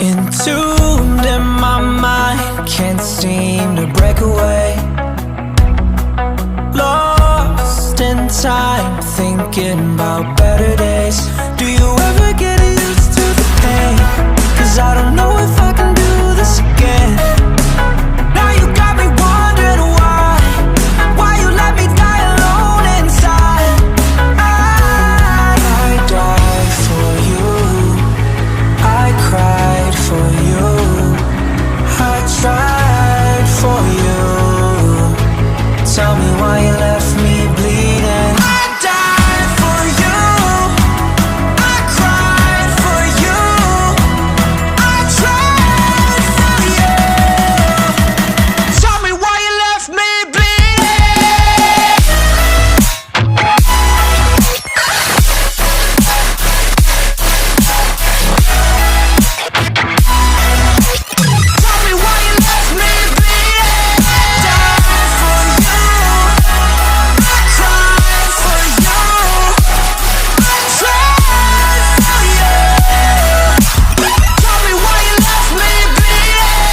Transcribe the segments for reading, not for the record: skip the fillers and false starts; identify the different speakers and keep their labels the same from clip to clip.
Speaker 1: Entombed in my mind, can't seem to break away. Lost in time, thinking about better days. Do you ever get used to the pain? 'Cause I don't know if I can do this again. Now you got me wondering why you let me die alone inside. I died for you, I cried for you, I tried for you. Tell me why you left me bleeding. I died for you, I cried for you, I tried for you. Tell me why you left me bleeding. Tell me why you left me bleeding. Died for you, I cried for you, I tried for you. Tell me why you left me bleeding.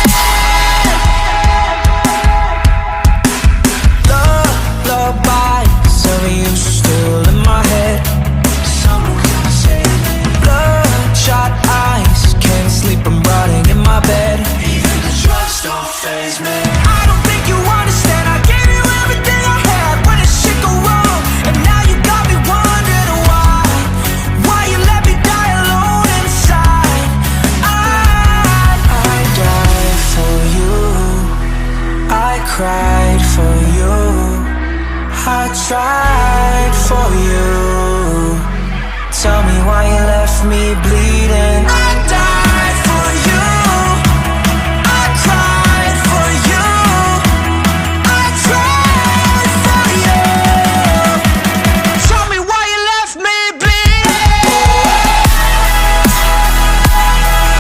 Speaker 1: Lullabies of you still in my head. Someone come save me. Bloodshot eyes, can't sleep, I'm rotting in my bed. Even the drugs don't faze me. I don't think you understand. I gave you everything I had when this shit go wrong, and now you got me wondering why you let me die alone inside. I died for you, I cried for you, I tried for you. Tell me why you left me bleeding.